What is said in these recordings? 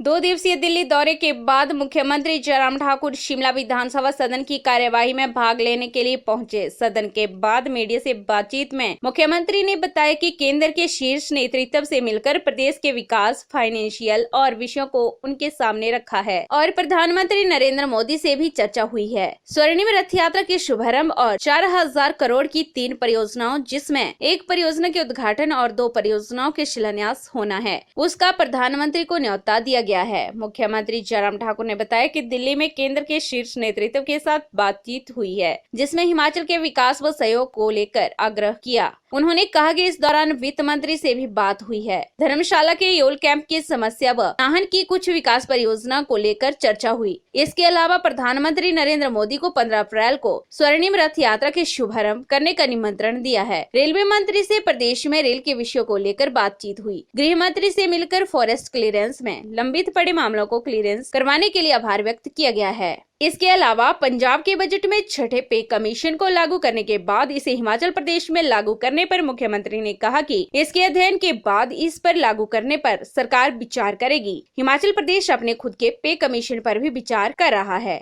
2 दिवसीय दिल्ली दौरे के बाद मुख्यमंत्री जयराम ठाकुर शिमला विधानसभा सदन की कार्यवाही में भाग लेने के लिए पहुंचे। सदन के बाद मीडिया से बातचीत में मुख्यमंत्री ने बताया कि केंद्र के शीर्ष नेतृत्व से मिलकर प्रदेश के विकास, फाइनेंशियल और विषयों को उनके सामने रखा है और प्रधानमंत्री नरेंद्र मोदी से भी चर्चा हुई है। स्वर्णिम रथ यात्रा के शुभारंभ और 4000 करोड़ की 3 परियोजनाओं, जिसमें एक परियोजना के उद्घाटन और 2 परियोजनाओं के शिलान्यास होना है, उसका प्रधानमंत्री को न्योता दिया गया है। मुख्यमंत्री जयराम ठाकुर ने बताया कि दिल्ली में केंद्र के शीर्ष नेतृत्व के साथ बातचीत हुई है, जिसमें हिमाचल के विकास व सहयोग को लेकर आग्रह किया। उन्होंने कहा कि इस दौरान वित्त मंत्री से भी बात हुई है। धर्मशाला के योल कैंप की समस्या व नाहन की कुछ विकास परियोजना को लेकर चर्चा हुई। इसके अलावा प्रधानमंत्री नरेंद्र मोदी को 15 अप्रैल को स्वर्णिम रथ यात्रा के शुभारंभ करने का निमंत्रण दिया है। रेलवे मंत्री से प्रदेश में रेल के विषयों को लेकर बातचीत हुई। गृह मंत्री से मिलकर फॉरेस्ट क्लियरेंस में लंबित पड़े मामलों को क्लियरेंस करवाने के लिए आभार व्यक्त किया गया है। इसके अलावा पंजाब के बजट में छठे पे कमीशन को लागू करने के बाद इसे हिमाचल प्रदेश में लागू करने पर मुख्यमंत्री ने कहा कि इसके अध्ययन के बाद इस पर लागू करने पर सरकार विचार करेगी। हिमाचल प्रदेश अपने खुद के पे कमीशन पर भी विचार कर रहा है।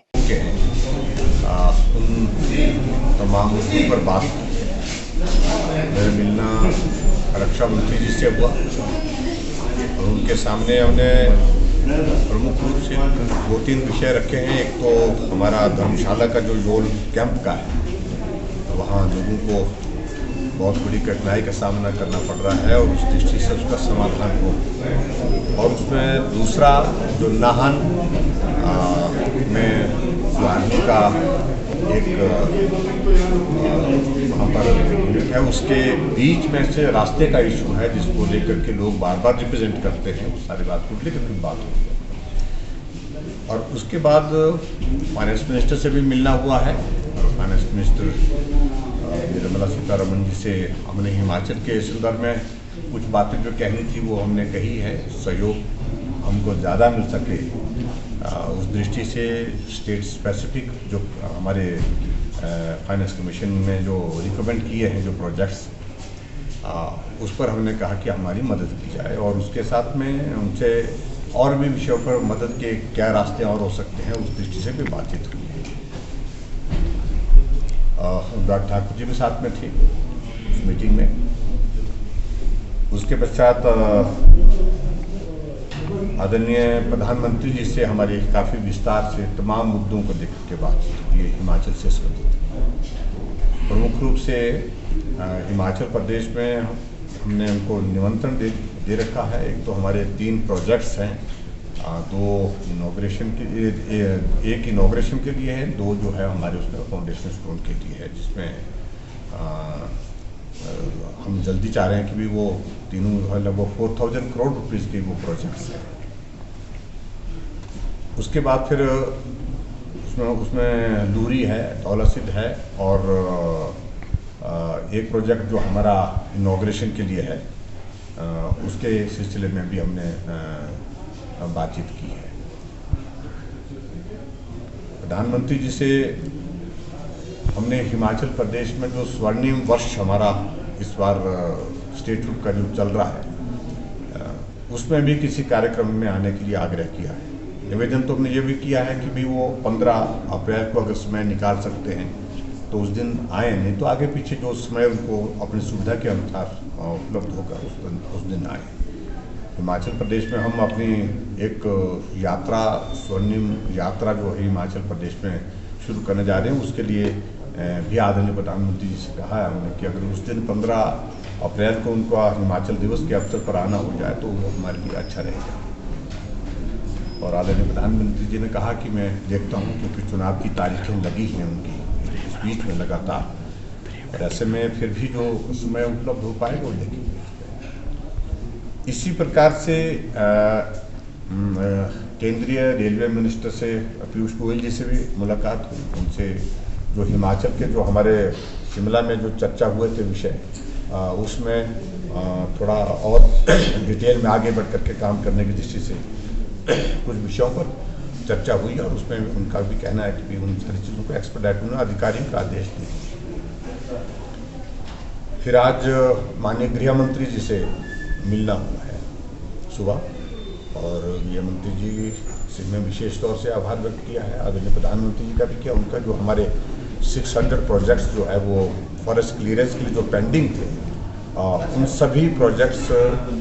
उन तमाम मुद्दों पर बात मेरा मिलना रक्षा मंत्री जी से हुआ और उनके सामने हमने प्रमुख रूप से 2-3 विषय रखे हैं। एक तो हमारा धर्मशाला का जो योल कैंप का है, वहाँ लोगों को बहुत बड़ी कठिनाई का सामना करना पड़ रहा है और उस दृष्टि से उसका समाधान हो। और उसमें दूसरा जो नाहन में जो आर्मी का एक वहाँ पर यूनिट है, उसके बीच में से रास्ते का इशू है, जिसको लेकर के लोग बार बार रिप्रेजेंट करते हैं। उस सारी बात को लेकर फिर बात हुई है और उसके बाद फाइनेंस मिनिस्टर से भी मिलना हुआ है और फाइनेंस मिनिस्टर निर्मला सीतारमण जी से हमने हिमाचल के संदर्भ में कुछ बातें जो कहनी थी वो हमने कही है। सहयोग हमको ज़्यादा मिल सके उस दृष्टि से स्टेट स्पेसिफिक जो हमारे फाइनेंस कमीशन में जो रिकमेंड किए हैं जो प्रोजेक्ट्स, उस पर हमने कहा कि हमारी मदद की जाए और उसके साथ में उनसे और भी विषयों पर मदद के क्या रास्ते और हो सकते हैं उस दृष्टि से भी बातचीत हुई है। अनुराग ठाकुर जी भी साथ में थे उस मीटिंग में। उसके पश्चात आदरणीय प्रधानमंत्री जी से हमारी काफ़ी विस्तार से तमाम मुद्दों को लेकर के बातचीत हुई है हिमाचल से संबंधित। प्रमुख रूप से हिमाचल प्रदेश में हमने उनको निमंत्रण दे रखा है। एक तो हमारे 3 प्रोजेक्ट्स हैं, 2 इनॉग्रेशन के लिए, एक इनॉग्रेशन के लिए है, 2 जो है हमारे उसमें फाउंडेशन स्टोन के लिए है, जिसमें हम जल्दी चाह रहे हैं कि भी वो तीनों लगभग 4000 करोड़ रुपीज़ के वो प्रोजेक्ट्स हैं। उसके बाद फिर उसमें दूरी है, दौलतसिद्ध है और एक प्रोजेक्ट जो हमारा इनॉग्रेशन के लिए है, उसके सिलसिले में भी हमने बातचीत की है। प्रधानमंत्री जी से हमने हिमाचल प्रदेश में जो स्वर्णिम वर्ष हमारा इस बार स्टेटहुड का जो चल रहा है, उसमें भी किसी कार्यक्रम में आने के लिए आग्रह किया है। निवेदन तो हमने ये भी किया है कि भी वो 15 अप्रैल को अगर समय निकाल सकते हैं तो उस दिन आए, नहीं तो आगे पीछे जो समय उनको अपनी सुविधा के अनुसार उपलब्ध होगा उस दिन आए। हिमाचल प्रदेश में हम अपनी एक यात्रा, स्वर्णिम यात्रा जो है हिमाचल प्रदेश में शुरू करने जा रहे हैं। उसके लिए भी आदरणीय प्रधानमंत्री जी से कहा है हमने कि अगर उस दिन 15 अप्रैल को उनको हिमाचल दिवस के अवसर पर आना हो जाए तो वो हमारे लिए अच्छा रहेगा। और आदरणीय प्रधानमंत्री जी ने कहा कि मैं देखता हूँ, क्योंकि चुनाव की तारीखें लगी हैं उनकी इस बीच में लगातार, और ऐसे में फिर भी जो समय उपलब्ध हो पाएगा वो देखेंगे। इसी प्रकार से केंद्रीय रेलवे मिनिस्टर से पीयूष गोयल जी से भी मुलाकात हुई। उनसे जो हिमाचल के जो हमारे शिमला में जो चर्चा हुए थे विषय, उसमें थोड़ा और डिटेल में आगे बढ़ करके काम करने की दृष्टि से कुछ विषयों पर चर्चा हुई और उसमें उनका भी कहना है कि उन सारी चीज़ों को एक्सपर्टाइट उन्होंने अधिकारियों का आदेश दिए। फिर आज माननीय गृह मंत्री जी से मिलना हुआ है सुबह और गृह मंत्री जी से मैं विशेष तौर से आभार व्यक्त किया है, आदरणीय प्रधानमंत्री जी का भी किया। उनका जो हमारे 600 प्रोजेक्ट्स जो है वो फॉरेस्ट क्लियरेंस के लिए जो पेंडिंग थे, उन सभी प्रोजेक्ट्स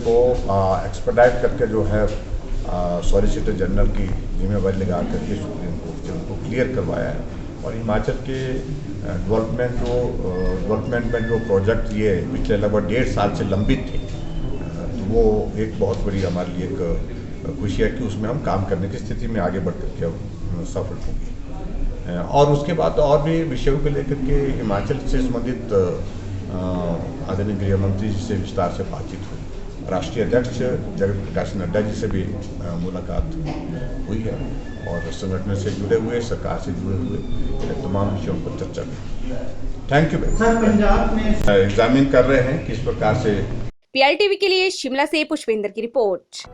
को एक्सपेडाइट करके जो है सॉलिसिटर जनरल की जिम्मेवारी लगा करके सुप्रीम कोर्ट से उनको क्लियर करवाया है। और हिमाचल के डेवलपमेंट में जो प्रोजेक्ट ये पिछले लगभग 1.5 साल से लंबित थे, तो वो एक बहुत बड़ी हमारे लिए एक खुशी है कि उसमें हम काम करने की स्थिति में आगे बढ़ करके अब सफल होंगे। और उसके बाद और भी विषयों को लेकर के हिमाचल से संबंधित आदरणीय गृह मंत्री जी से विस्तार से बातचीत हुई। राष्ट्रीय अध्यक्ष जगत प्रकाश नड्डा जी से भी मुलाकात हुई है और संगठन से जुड़े हुए, सरकार से जुड़े हुए तमाम विषयों पर चर्चा भी। Thank you. सर, पंजाब में एग्जामिन कर रहे हैं किस प्रकार से। PLTV के लिए शिमला से पुष्पेंद्र की रिपोर्ट।